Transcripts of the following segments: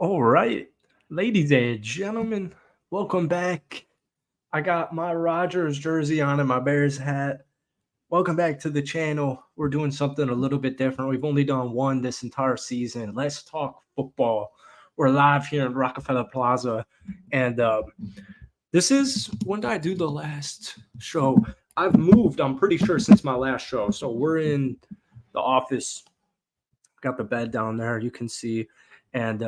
All right, ladies and gentlemen, welcome back. I got my Rodgers jersey on and my Bears hat. Welcome back to the channel. We're doing something a little bit different. We've only done one this entire season. Let's talk football. We're live here in Rockefeller Plaza, and this is when did I do the last show? I've moved, I'm pretty sure, since my last show. So we're in the office. Got the bed down there, you can see, and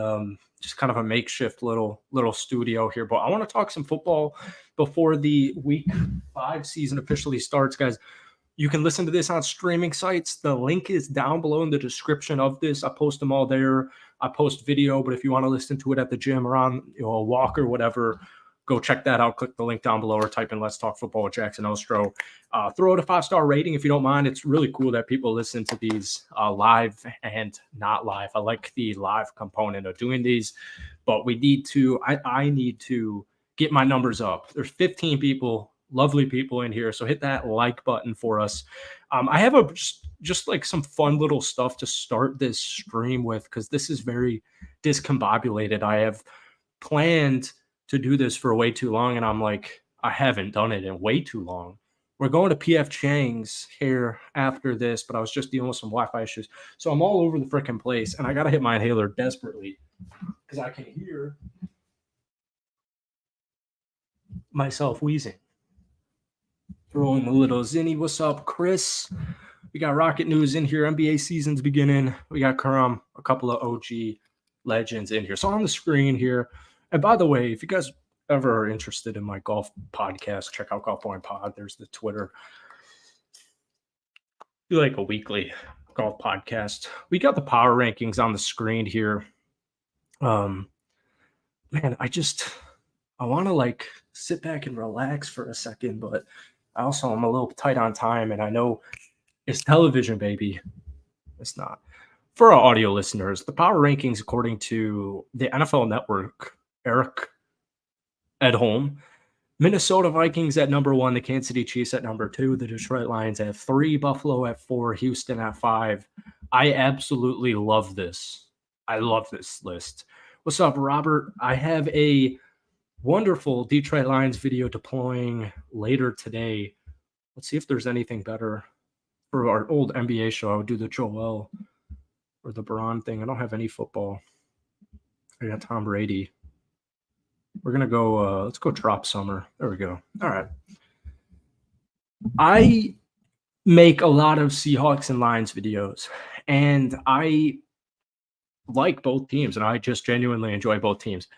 just kind of a makeshift little studio here. But I want to talk some football before the Week 5 season officially starts, guys. You can listen to this on streaming sites. The link is down below in the description of this. I post them all there. I post video, but if you want to listen to it at the gym or on a walk or whatever, go check that out. Click the link down below or type in Let's Talk Football with Jackson Ostro. Throw it a 5-star rating if you don't mind. It's really cool that people listen to these live and not live. I like the live component of doing these, but we need to, I need to get my numbers up. There's 15 people, lovely people in here. So hit that like button for us. I have just like some fun little stuff to start this stream with, because this is very discombobulated. I have planned to do this for way too long, and I'm like, I haven't done it in way too long. We're going to PF Chang's here after this, but I was just dealing with some Wi-Fi issues. So I'm all over the freaking place, and I got to hit my inhaler desperately because I can hear myself wheezing. Throwing a little Zinni. What's up, Chris? We got Rocket News in here. NBA season's beginning. We got Karam, a couple of OG legends in here. So on the screen here, and by the way, if you guys ever are interested in my golf podcast, check out Golf Boy Pod. There's the Twitter. Do like a weekly golf podcast. We got the power rankings on the screen here. Man, I want to like sit back and relax for a second, but I also am a little tight on time, and I know it's television, baby. It's not. For our audio listeners, the power rankings according to the NFL Network, Eric Edholm, Minnesota Vikings at number 1, the Kansas City Chiefs at number 2, the Detroit Lions at 3, Buffalo at 4, Houston at 5. I absolutely love this. I love this list. What's up, Robert? I have a wonderful Detroit Lions video deploying later today. Let's see if there's anything better. For our old NBA show, I would do the Joel or the Braun thing. I don't have any football. I got Tom Brady. We're going to go, let's go drop summer. There we go. All right. I make a lot of Seahawks and Lions videos, and I like both teams, and I just genuinely enjoy both teams.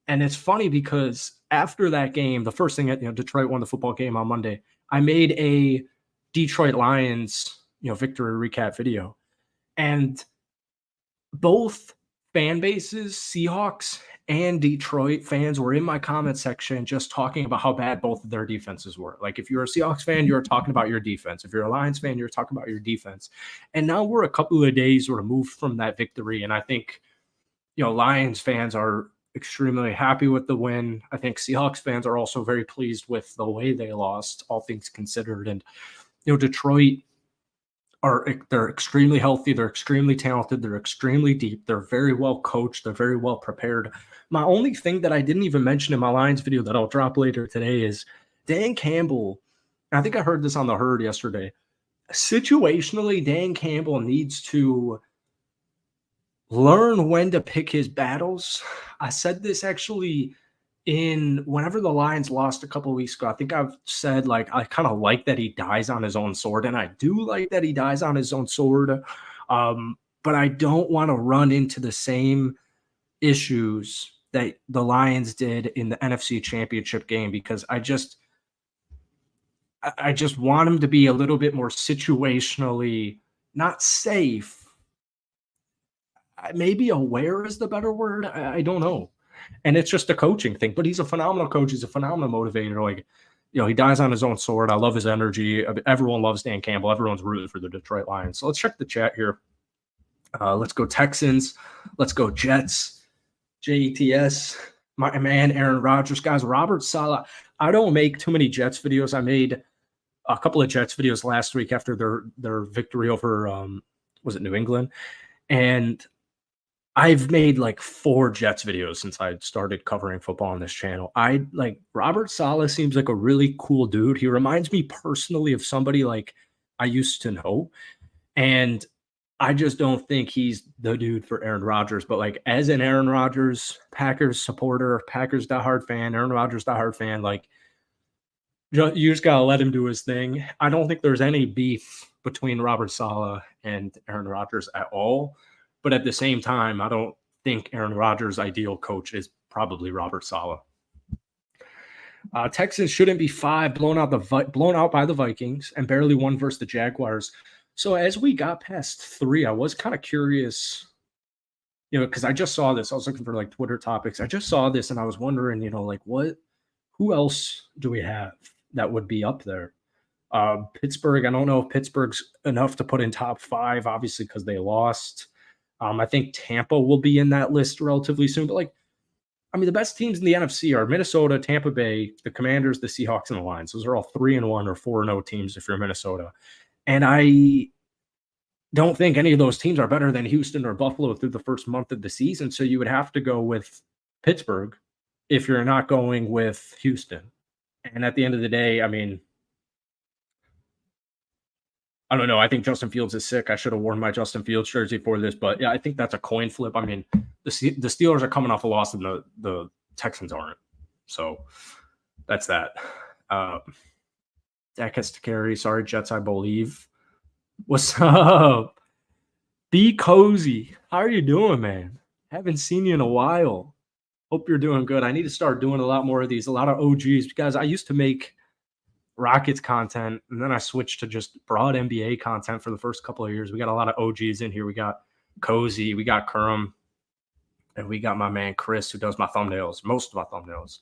And it's funny because after that game, the first thing, Detroit won the football game on Monday, I made a Detroit Lions, victory recap video. And both fan bases, Seahawks and Detroit fans, were in my comment section just talking about how bad both of their defenses were. Like, if you're a Seahawks fan, you're talking about your defense. If you're a Lions fan, you're talking about your defense. And now we're a couple of days removed from that victory. And I think, Lions fans are extremely happy with the win. I think Seahawks fans are also very pleased with the way they lost, all things considered. And, Detroit, they're extremely healthy. They're extremely talented. They're extremely deep. They're very well coached. They're very well prepared. My only thing that I didn't even mention in my Lions video that I'll drop later today is Dan Campbell. I think I heard this on the Herd yesterday. Situationally, Dan Campbell needs to learn when to pick his battles. I said this actually whenever the Lions lost a couple of weeks ago. I think I've said, I kind of like that he dies on his own sword, and I do like that he dies on his own sword. But I don't want to run into the same issues that the Lions did in the NFC Championship game, because I just want him to be a little bit more situationally not safe. Maybe aware is the better word. I don't know. And it's just a coaching thing, but he's a phenomenal coach. He's a phenomenal motivator. He dies on his own sword. I love his energy. Everyone loves Dan Campbell. Everyone's rooting for the Detroit Lions. So let's check the chat here. Let's go Texans. Let's go Jets. JETS. My man, Aaron Rodgers. Guys, Robert Saleh. I don't make too many Jets videos. I made a couple of Jets videos last week after their victory over, was it New England? And I've made like 4 Jets videos since I started covering football on this channel. I like Robert Saleh seems like a really cool dude. He reminds me personally of somebody like I used to know. And I just don't think he's the dude for Aaron Rodgers. But like as an Aaron Rodgers Packers supporter, Packers diehard fan, Aaron Rodgers diehard fan, like you just gotta let him do his thing. I don't think there's any beef between Robert Saleh and Aaron Rodgers at all. But at the same time, I don't think Aaron Rodgers' ideal coach is probably Robert Saleh. Texans shouldn't be 5, blown out by the Vikings, and barely won versus the Jaguars. So as we got past 3, I was kind of curious, because I just saw this. I was looking for like Twitter topics. I just saw this, and I was wondering, like who else do we have that would be up there? Pittsburgh. I don't know if Pittsburgh's enough to put in top 5, obviously because they lost. I think Tampa will be in that list relatively soon. But the best teams in the NFC are Minnesota, Tampa Bay, the Commanders, the Seahawks, and the Lions. Those are all 3-1 or 4-0 teams if you're Minnesota. And I don't think any of those teams are better than Houston or Buffalo through the first month of the season. So you would have to go with Pittsburgh if you're not going with Houston. And at the end of the day, I don't know. I think Justin Fields is sick. I should have worn my Justin Fields jersey for this, but yeah, I think that's a coin flip. The Steelers are coming off a loss, and the Texans aren't. So that's that. Dak has to carry. Sorry, Jets, I believe. What's up? Be cozy. How are you doing, man? Haven't seen you in a while. Hope you're doing good. I need to start doing a lot more of these. A lot of OGs, because I used to make Rockets content, and then I switched to just broad NBA content for the first couple of years. We got a lot of OGs in here. We got Cozy, we got Kerm, and we got my man Chris, who does my thumbnails, most of my thumbnails.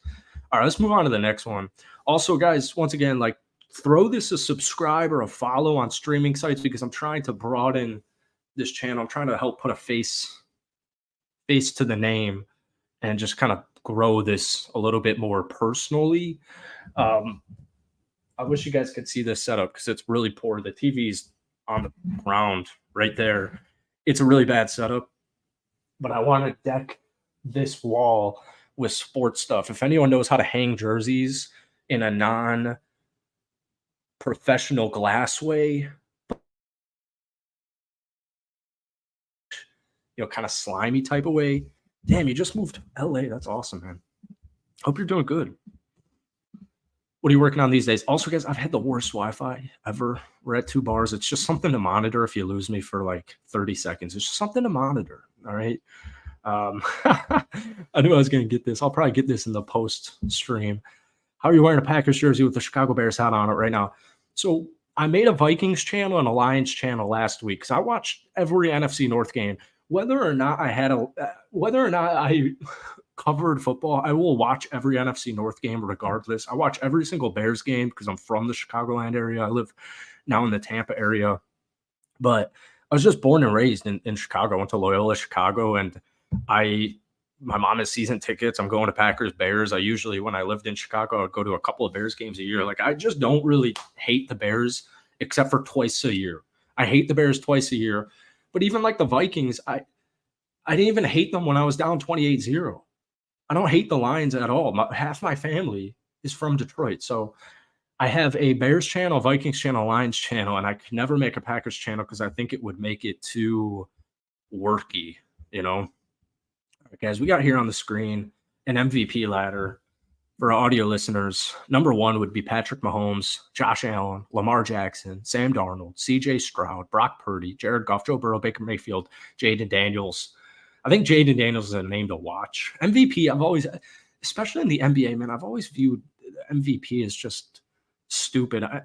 All right, let's move on to the next one. Also, guys, once again, throw this a subscribe or a follow on streaming sites, because I'm trying to broaden this channel. I'm trying to help put a face to the name and just kind of grow this a little bit more personally. I wish you guys could see this setup because it's really poor. The TV's on the ground right there. It's a really bad setup, but I want to deck this wall with sports stuff. If anyone knows how to hang jerseys in a non-professional glass way, kind of slimy type of way. Damn, you just moved to LA. That's awesome, man. Hope you're doing good. What are you working on these days? Also, guys, I've had the worst Wi-Fi ever. We're at 2 bars. It's just something to monitor if you lose me for 30 seconds. It's just something to monitor, all right? I knew I was going to get this. I'll probably get this in the post-stream. How are you wearing a Packers jersey with the Chicago Bears hat on it right now? So I made a Vikings channel and a Lions channel last week because I watched every NFC North game. Whether or not I covered football, I will watch every NFC North game regardless. I watch every single Bears game because I'm from the Chicagoland area. I live now in the Tampa area, but I was just born and raised in Chicago. I went to Loyola Chicago, and my mom has season tickets. I'm going to Packers Bears. I usually, when I lived in Chicago, I would go to a couple of Bears games a year. I just don't really hate the Bears except for twice a year. I hate the Bears twice a year. But even the Vikings, I didn't even hate them when I was down 28-0. I don't hate the Lions at all. Half my family is from Detroit. So I have a Bears channel, Vikings channel, Lions channel, and I could never make a Packers channel because I think it would make it too worky, All right, guys, we got here on the screen an MVP ladder for our audio listeners. Number 1 would be Patrick Mahomes, Josh Allen, Lamar Jackson, Sam Darnold, CJ Stroud, Brock Purdy, Jared Goff, Joe Burrow, Baker Mayfield, Jaden Daniels. I think Jaden Daniels is a name to watch. MVP, I've always, especially in the NBA, man, I've always viewed MVP as just stupid. I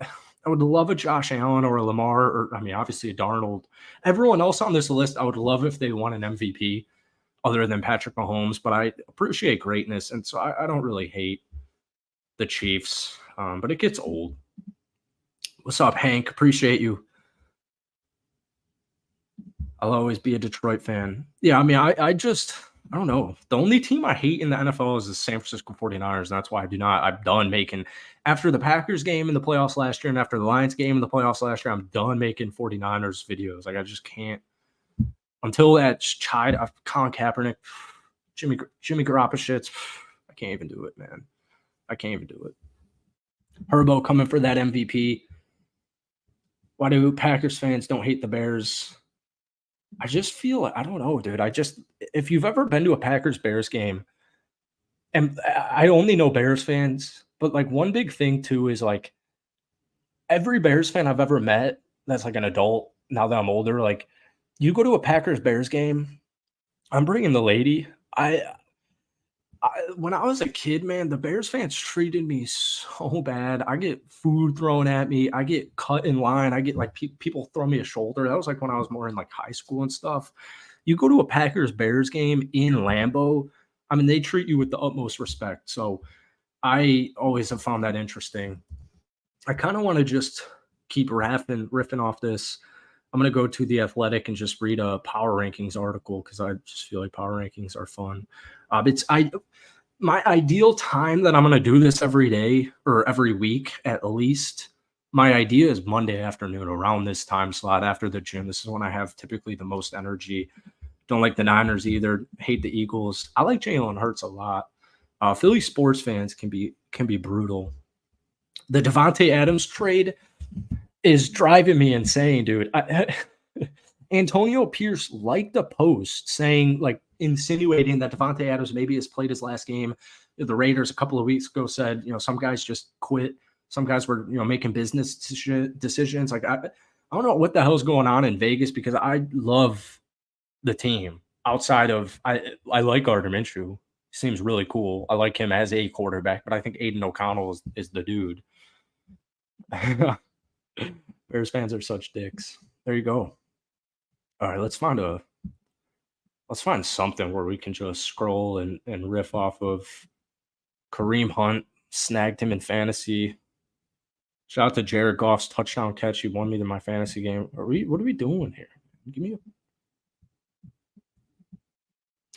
would love a Josh Allen or a Lamar, or obviously a Darnold. Everyone else on this list, I would love if they won an MVP other than Patrick Mahomes, but I appreciate greatness, and so I don't really hate the Chiefs, but it gets old. What's up, Hank? Appreciate you. I'll always be a Detroit fan. Yeah, I don't know. The only team I hate in the NFL is the San Francisco 49ers, and that's why I'm done making, after the Packers game in the playoffs last year and after the Lions game in the playoffs last year, I'm done making 49ers videos. I just can't Until that child, Colin Kaepernick, Jimmy Garoppolo, I can't even do it, man. I can't even do it. Herbo coming for that MVP. Why do Packers fans don't hate the Bears? I just feel I don't know, dude. If you've ever been to a Packers Bears game, and I only know Bears fans, but like one big thing too is like every Bears fan I've ever met that's like an adult now that I'm older, like you go to a Packers Bears game, I'm bringing the lady. When I was a kid, man, the Bears fans treated me so bad. I get food thrown at me. I get cut in line. I get like people throw me a shoulder. That was like when I was more in like high school and stuff. You go to a Packers Bears game in Lambeau. I mean, they treat you with the utmost respect. So I always have found that interesting. I kind of want to just keep riffing off this. I'm going to go to The Athletic and just read a power rankings article because I just feel like power rankings are fun. My ideal time that I'm going to do this every day or every week at least, my idea is Monday afternoon around this time slot after the gym. This is when I have typically the most energy. Don't like the Niners either. Hate the Eagles. I like Jalen Hurts a lot. Philly sports fans can be brutal. The Davante Adams trade is driving me insane, dude. Antonio Pierce liked a post saying, like, insinuating that Davante Adams maybe has played his last game. The Raiders a couple of weeks ago said, some guys just quit. Some guys were, making business decisions. Like, I don't know what the hell's going on in Vegas because I love the team. Outside of, I like Gardner Minshew. Seems really cool. I like him as a quarterback, but I think Aiden O'Connell is the dude. Bears fans are such dicks. There you go. All right, let's find something where we can just scroll and riff off of. Kareem Hunt snagged him in fantasy. Shout out to Jared Goff's touchdown catch. He won me in my fantasy game. What are we doing here?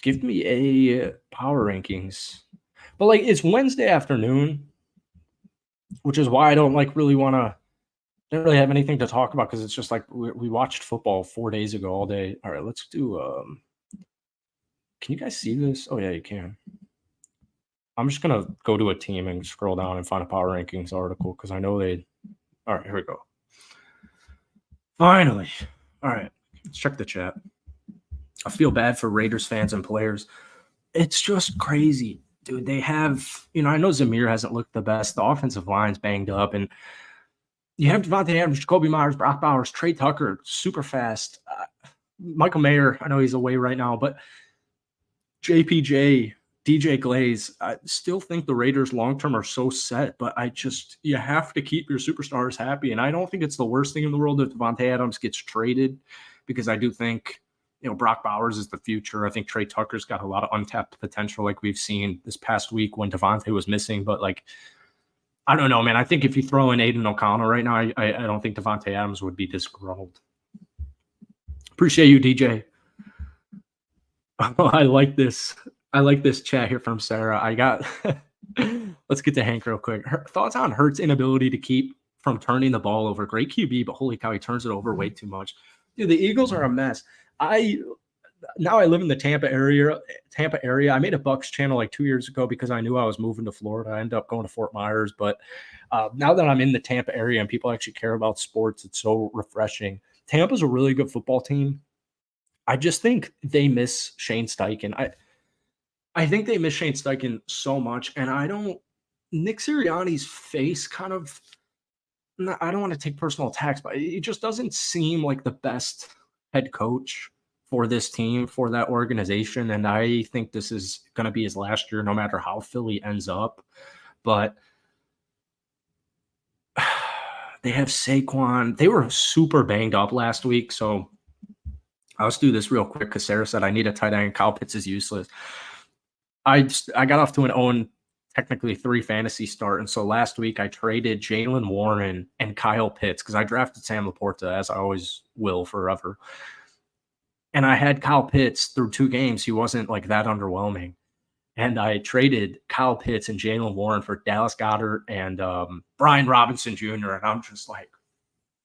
Give me a power rankings. But like it's Wednesday afternoon, which is why I don't like really want to. Don't really have anything to talk about because it's just like we watched football 4 days ago all day. All right, let's do. Can you guys see this? Oh yeah, you can. I'm just gonna go to a team and scroll down and find a power rankings article because I know they. All right, here we go. Finally, all right. Let's check the chat. I feel bad for Raiders fans and players. It's just crazy, dude. They have, I know Zamir hasn't looked the best. The offensive line's banged up, and you have Davante Adams, Jacoby Myers, Brock Bowers, Trey Tucker, super fast. Michael Mayer, I know he's away right now, but JPJ, DJ Glaze, I still think the Raiders long-term are so set, but you have to keep your superstars happy. And I don't think it's the worst thing in the world if Davante Adams gets traded because I do think, Brock Bowers is the future. I think Trey Tucker's got a lot of untapped potential like we've seen this past week when Davante was missing, but like, I don't know, man. I think if you throw in Aiden O'Connell right now, I don't think Davante Adams would be disgruntled. Appreciate you, DJ. I like this. I like this chat here from Sarah. I got let's get to Hank real quick. Her thoughts on Hurts' inability to keep from turning the ball over. Great QB, but holy cow, he turns it over way too much. Dude, the Eagles are a mess. Now I live in the Tampa area. I made a Bucks channel like 2 years ago because I knew I was moving to Florida. I ended up going to Fort Myers, but now that I'm in the Tampa area and people actually care about sports, it's so refreshing. Tampa's a really good football team. I just think they miss Shane Steichen. I think they miss Shane Steichen so much, and Nick Sirianni's face kind of. I don't want to take personal attacks, but it just doesn't seem like the best head coach for this team, for that organization. And I think this is going to be his last year, no matter how Philly ends up. But they have Saquon. They were super banged up last week. So I'll just do this real quick because Sarah said I need a tight end. Kyle Pitts is useless. I got off to an 0, technically 3 fantasy start. And so last week I traded Jalen Warren and Kyle Pitts because I drafted Sam Laporta, as I always will forever. And I had Kyle Pitts through 2 games. He wasn't like that underwhelming. And I traded Kyle Pitts and Jalen Warren for Dallas Goedert and Brian Robinson Jr. And I'm just like,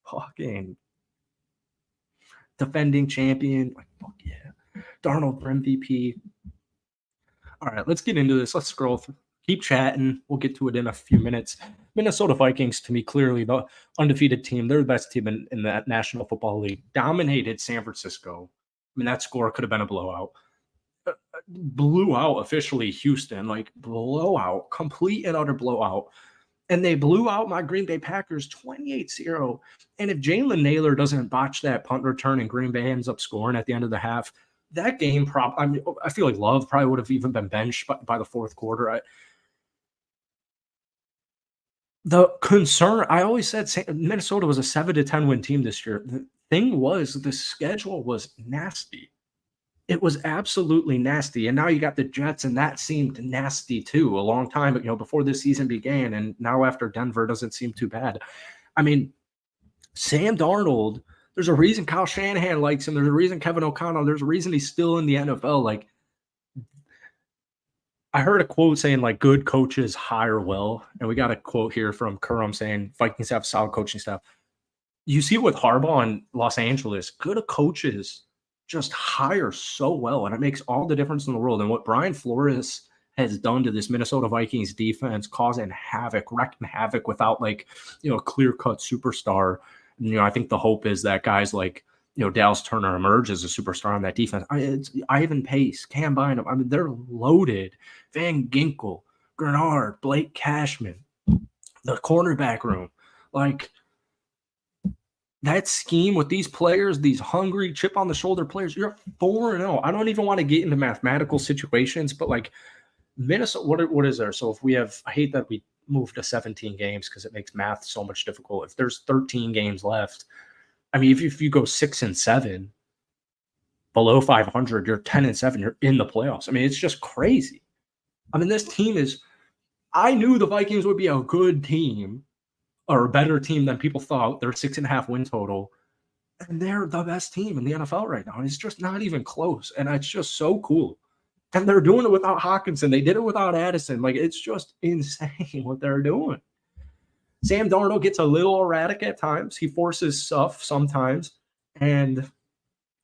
fucking defending champion. Like, fuck yeah. Darnold for MVP. All right, let's get into this. Let's scroll through. Keep chatting. We'll get to it in a few minutes. Minnesota Vikings, to me, clearly the undefeated team. They're the best team in the National Football League. Dominated San Francisco. I mean, that score could have been a blowout. Blew out officially Houston, like blowout, complete and utter blowout. And they blew out my Green Bay Packers 28-0. And if Jalen Naylor doesn't botch that punt return and Green Bay ends up scoring at the end of the half, that game I feel like Love probably would have even been benched by the fourth quarter. The concern, I always said Minnesota was a 7-10 win team this year. The thing was the schedule was nasty. It was absolutely nasty. And now you got the Jets, and that seemed nasty too a long time, before this season began. And now after Denver doesn't seem too bad. I mean, Sam Darnold, there's a reason Kyle Shanahan likes him. There's a reason Kevin O'Connell, there's a reason he's still in the NFL. Like, I heard a quote saying, like, good coaches hire well. And we got a quote here from Kurum saying Vikings have solid coaching staff. You see it with Harbaugh in Los Angeles. Good coaches just hire so well, and it makes all the difference in the world. And what Brian Flores has done to this Minnesota Vikings defense, causing havoc, wrecking havoc without a clear-cut superstar. I think the hope is that guys like Dallas Turner emerge as a superstar on that defense. It's Ivan Pace, Cam Bynum. I mean, they're loaded. Van Ginkel, Grenard, Blake Cashman, the cornerback room, like. That scheme with these players, these hungry, chip on the shoulder players, you're 4-0. I don't even want to get into mathematical situations, but like Minnesota, what is there? So if we have, I hate that we moved to 17 games because it makes math so much difficult. If there's 13 games left, I mean, if you go 6-7, below 500, you're 10-7, you're in the playoffs. I mean, it's just crazy. I mean, this team is, I knew the Vikings would be a good team, or a better team than people thought. They're 6.5 win total, and they're the best team in the NFL right now. And it's just not even close. And it's just so cool. And they're doing it without Hawkinson. They did it without Addison. Like, it's just insane what they're doing. Sam Darnold gets a little erratic at times. He forces stuff sometimes, and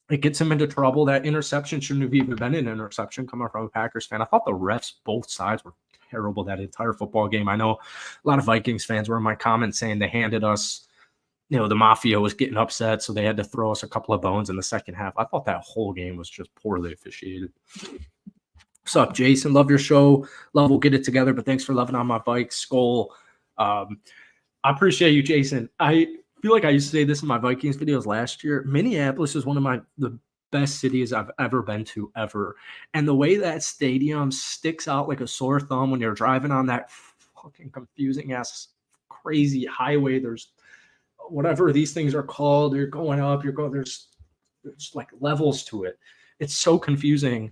it gets him into trouble. That interception shouldn't have even been an interception coming from a Packers fan. I thought the refs, both sides, were terrible that entire football game. I know a lot of Vikings fans were in my comments saying they handed us, the Mafia was getting upset, so they had to throw us a couple of bones in the second half. I thought that whole game was just poorly officiated. What's up, Jason? Love your show. Love, we'll get it together, but thanks for loving on my bike, Skull. I appreciate you, Jason. I feel like I used to say this in my Vikings videos last year. Minneapolis is one of the best cities I've ever been to, ever. And the way that stadium sticks out like a sore thumb when you're driving on that fucking confusing ass crazy highway, there's whatever these things are called, you're going up, there's like levels to it. It's so confusing.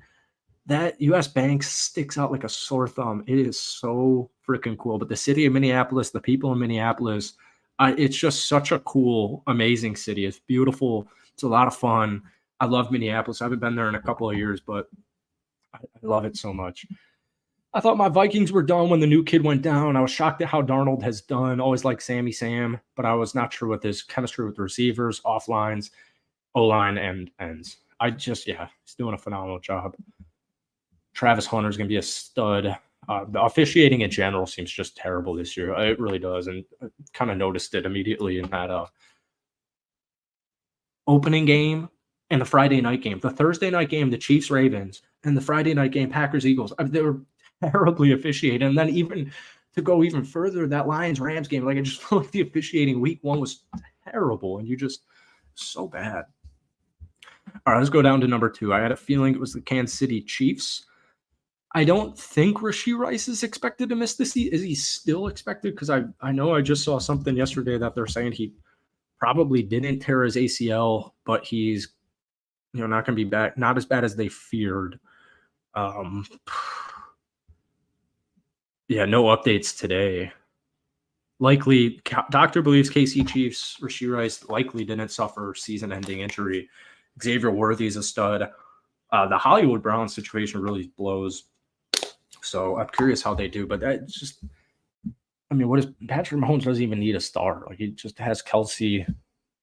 That US Bank sticks out like a sore thumb. It is so freaking cool. But the city of Minneapolis, the people in Minneapolis, it's just such a cool, amazing city. It's beautiful. It's a lot of fun. I love Minneapolis. I haven't been there in a couple of years, but I love it so much. I thought my Vikings were done when the new kid went down. I was shocked at how Darnold has done. Always like Sammy Sam, but I was not sure with his chemistry with receivers, offlines, O-line, and ends. He's doing a phenomenal job. Travis Hunter is going to be a stud. The officiating in general seems just terrible this year. It really does, and I kind of noticed it immediately in that opening game and the Friday night game. The Thursday night game, the Chiefs-Ravens, and the Friday night game, Packers-Eagles. They were terribly officiated. And then even to go even further, that Lions-Rams game, like I just felt like the officiating week one was terrible, and so bad. All right, let's go down to number 2. I had a feeling it was the Kansas City Chiefs. I don't think Rashee Rice is expected to miss this season. Is he still expected? Because I know I just saw something yesterday that they're saying he probably didn't tear his ACL, but he's not going to be back. Not as bad as they feared. No updates today. Likely, doctor believes KC Chiefs, Rashee Rice likely didn't suffer season-ending injury. Xavier Worthy is a stud. The Hollywood Browns situation really blows. So I'm curious how they do. But that just, what is Patrick Mahomes doesn't even need a star. Like, he just has Kelsey.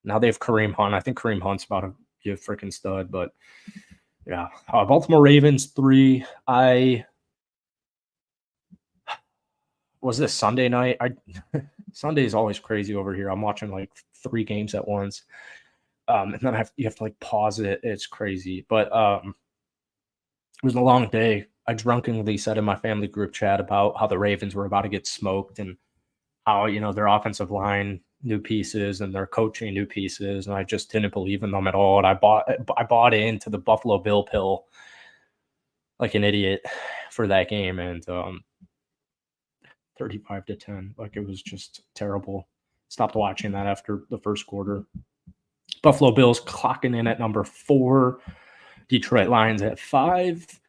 Now they have Kareem Hunt. I think Kareem Hunt's about you freaking stud. But yeah, Baltimore Ravens 3. Was this Sunday night? Sunday is always crazy over here. I'm watching like 3 games at once, and then you have to like pause it. It's crazy, but it was a long day. I drunkenly said in my family group chat about how the Ravens were about to get smoked and how their offensive line new pieces and their coaching new pieces, and I just didn't believe in them at all. And I bought into the Buffalo Bill pill like an idiot for that game, and 35-10. Like, it was just terrible. Stopped watching that after the first quarter. Buffalo Bills clocking in at number 4. Detroit Lions at 5.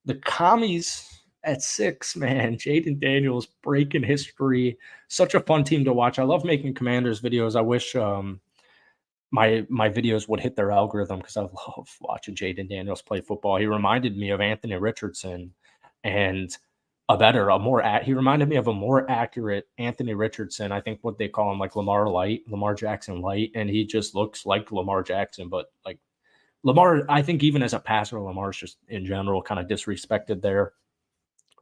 The Commies at 6, man. Jaden Daniels breaking history. Such a fun team to watch. I love making Commanders videos. I wish my videos would hit their algorithm because I love watching Jaden Daniels play football. He reminded me of Anthony Richardson, and he reminded me of a more accurate Anthony Richardson. I think what they call him, like Lamar Jackson light, and he just looks like Lamar Jackson, but like Lamar, I think even as a passer, Lamar's just in general kind of disrespected there.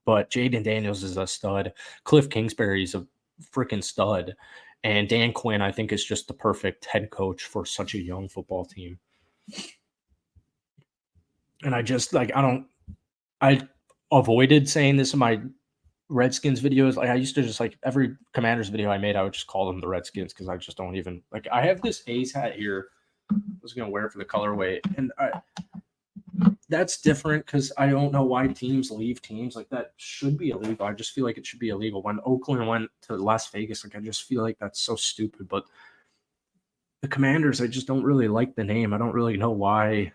But Jaden Daniels is a stud. Cliff Kingsbury's a freaking stud. And Dan Quinn, I think, is just the perfect head coach for such a young football team. And I avoided saying this in my Redskins videos. Like, I used to just, like, every Commanders video I made, I would just call them the Redskins because I just don't even, like, I have this A's hat here. I was going to wear it for the colorway. And that's different because I don't know why teams leave teams. Like, that should be illegal. I just feel like it should be illegal. When Oakland went to Las Vegas, like, I just feel like that's so stupid. But the Commanders, I just don't really like the name. I don't really know why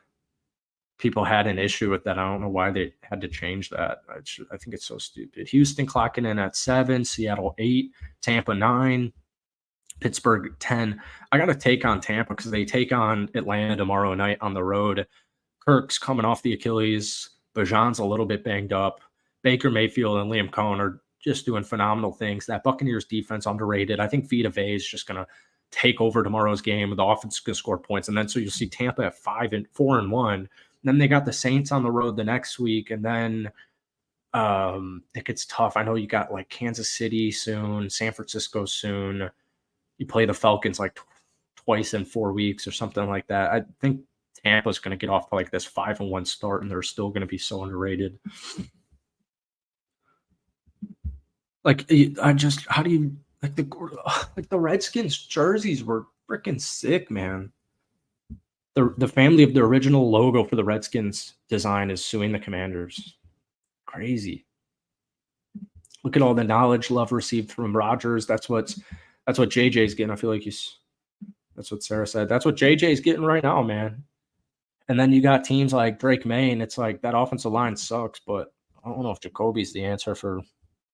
people had an issue with that. I don't know why they had to change that. I think it's so stupid. Houston clocking in at 7, Seattle 8, Tampa 9, Pittsburgh 10. I got to take on Tampa because they take on Atlanta tomorrow night on the road. Kirk's coming off the Achilles. Bajan's a little bit banged up. Baker Mayfield and Liam Cohen are just doing phenomenal things. That Buccaneers defense underrated. I think Vita Vea is just going to take over tomorrow's game. The offense is going to score points. And then so you'll see Tampa at 4-1. Then they got the Saints on the road the next week, and then it gets tough. I know you got like Kansas City soon, San Francisco soon. You play the Falcons like twice in 4 weeks or something like that. I think Tampa's going to get off to like this 5-1 start, and they're still going to be so underrated. Like, how do you like the Redskins jerseys were freaking sick, man. The family of the original logo for the Redskins design is suing the Commanders. Crazy. Look at all the knowledge love received from Rodgers. That's what JJ's getting. I feel like that's what Sarah said. That's what JJ's getting right now, man. And then you got teams like Drake May, and it's like that offensive line sucks, but I don't know if Jacoby's the answer for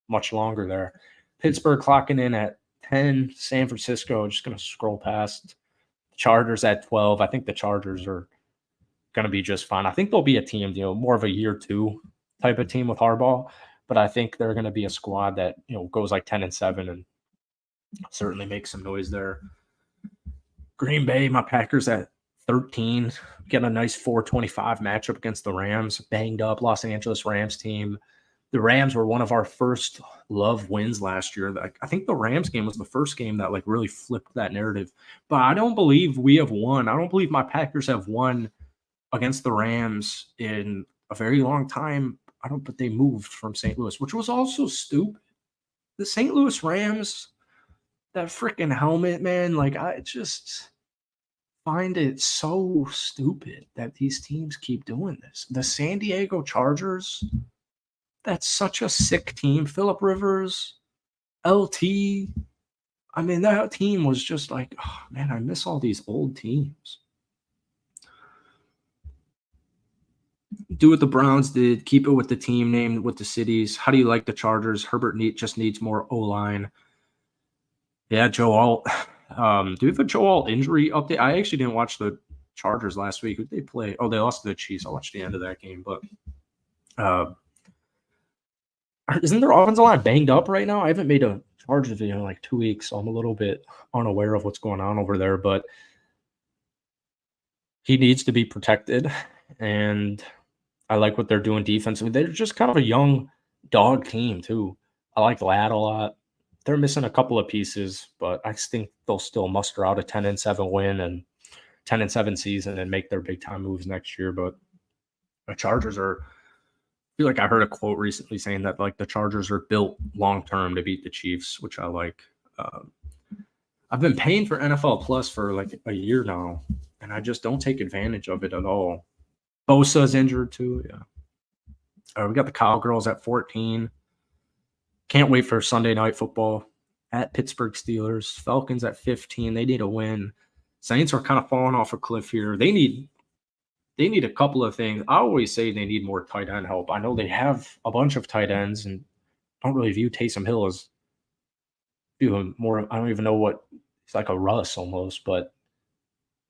much longer there. Pittsburgh clocking in at 10, San Francisco, just going to scroll past. Chargers at 12. I think the Chargers are going to be just fine. I think they'll be a team, more of a year 2 type of team with Harbaugh, but I think they're going to be a squad that, goes like 10-7 and certainly makes some noise there. Green Bay, my Packers at 13, get a nice 425 matchup against the Rams. Banged up Los Angeles Rams team. The Rams were one of our first love wins last year. I think the Rams game was the first game that like really flipped that narrative. But I don't believe we have won. I don't believe my Packers have won against the Rams in a very long time. But they moved from St. Louis, which was also stupid. The St. Louis Rams, that freaking helmet, man, like I just find it so stupid that these teams keep doing this. The San Diego Chargers, that's such a sick team. Phillip Rivers, LT. I mean, that team was just like, oh, man, I miss all these old teams. Do what the Browns did. Keep it with the team name, with the cities. How do you like the Chargers? Herbert just needs more O-line. Yeah, Joe Alt. Do we have a Joe Alt injury update? I actually didn't watch the Chargers last week. Who did they play? Oh, they lost to the Chiefs. I watched the end of that game, but isn't their offensive line banged up right now? I haven't made a Chargers video in like 2 weeks, so I'm a little bit unaware of what's going on over there. But he needs to be protected, and I like what they're doing defensively. They're just kind of a young dog team too. I like Ladd a lot. They're missing a couple of pieces, but I think they'll still muster out a 10-7 win and 10-7 season and make their big time moves next year. But the Chargers are, I feel like I heard a quote recently saying that like the Chargers are built long term to beat the Chiefs, which I like. I've been paying for NFL Plus for like a year now, and I just don't take advantage of it at all. Bosa's injured too. Yeah. We got the Cowgirls at 14. Can't wait for Sunday night football at Pittsburgh Steelers. Falcons at 15. They need a win. Saints are kind of falling off a cliff here. They need a couple of things. I always say they need more tight end help. I know they have a bunch of tight ends and don't really view Taysom Hill as doing more. I don't even know what it's like, a Russ almost, but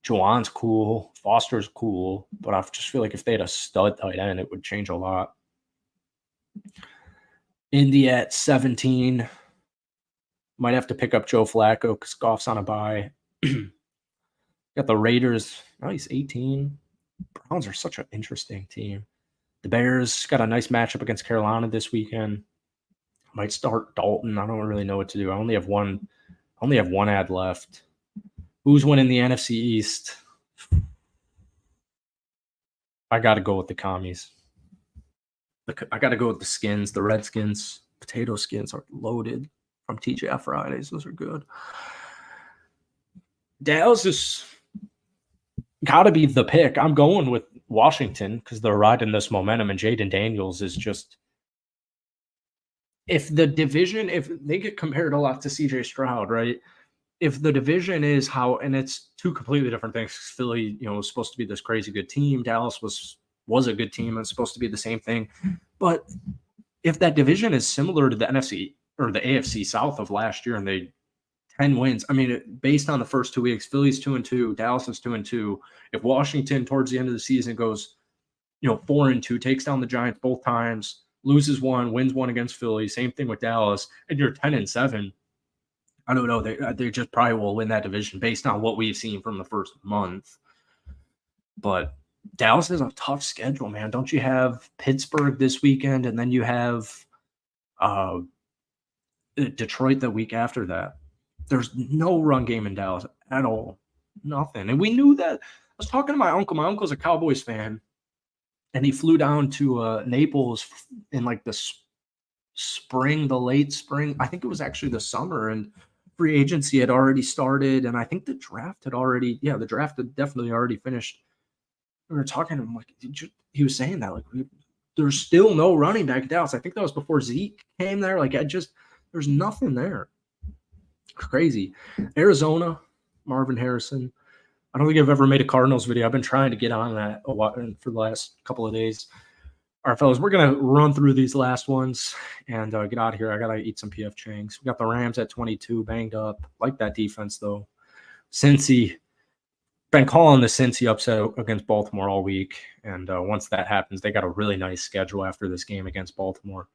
Juwan's cool. Foster's cool, but I just feel like if they had a stud tight end, it would change a lot. Indy at 17. Might have to pick up Joe Flacco because Goff's on a bye. Got the Raiders. Oh, he's 18. Browns are such an interesting team. The Bears got a nice matchup against Carolina this weekend. Might start Dalton. I don't really know what to do. I only have one ad left. Who's winning the NFC East? I got to go with the Commies. I got to go with the Skins, the Redskins. Potato skins are loaded from TGI Fridays. Those are good. Dallas is got to be the pick. I'm going with Washington because they're riding this momentum, and Jaden Daniels is just – if they get compared a lot to CJ Stroud, right? If the division is how – and it's two completely different things. Philly, was supposed to be this crazy good team. Dallas was a good team. It's supposed to be the same thing. But if that division is similar to the NFC or the AFC South of last year and they 10 wins, I mean, based on the first 2 weeks, Philly's 2-2, Dallas is 2-2. If Washington towards the end of the season goes, 4-2, takes down the Giants both times, loses one, wins one against Philly, same thing with Dallas, and you're 10-7, I don't know. They just probably will win that division based on what we've seen from the first month. But Dallas has a tough schedule, man. Don't you have Pittsburgh this weekend, and then you have Detroit the week after that? There's no run game in Dallas at all. Nothing. And we knew that. I was talking to my uncle. My uncle's a Cowboys fan, and he flew down to Naples in like the late spring. I think it was actually the summer, and free agency had already started, and I think the draft had definitely already finished. We were talking to him, like, he was saying that, like, there's still no running back in Dallas. I think that was before Zeke came there. Like, there's nothing there. Crazy. Arizona, Marvin Harrison. I don't think I've ever made a Cardinals video. I've been trying to get on that a lot for the last couple of days. All right, fellas, we're going to run through these last ones and get out of here. I got to eat some P.F. Chang's. We got the Rams at 22, banged up. Like that defense, though. Cincy, been calling the Cincy upset against Baltimore all week, and once that happens, they got a really nice schedule after this game against Baltimore.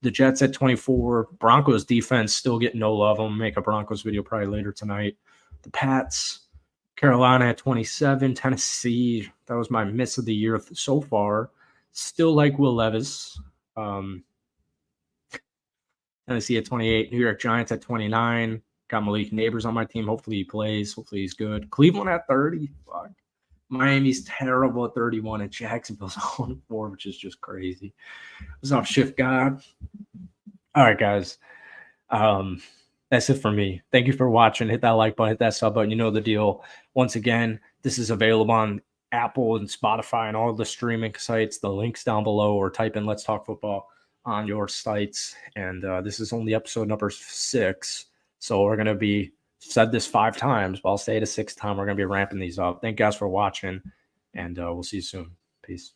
The Jets at 24. Broncos defense still getting no love. I'm going to make a Broncos video probably later tonight. The Pats, Carolina at 27. Tennessee, that was my miss of the year so far. Still like Will Levis. Tennessee at 28. New York Giants at 29. Got Malik Neighbors on my team. Hopefully he plays. Hopefully he's good. Cleveland at 30. Fuck. Miami's terrible at 31. And Jacksonville's on 4, which is just crazy. What's up, Shift God? All right, guys. That's it for me. Thank you for watching. Hit that like button. Hit that sub button. You know the deal. Once again, this is available on Apple and Spotify and all the streaming sites. The link's down below, or type in Let's Talk Football on your sites. And this is only episode number 6. So we're going to be said this 5 times, but I'll say it a 6th time. We're going to be ramping these up. Thank you guys for watching, and we'll see you soon. Peace.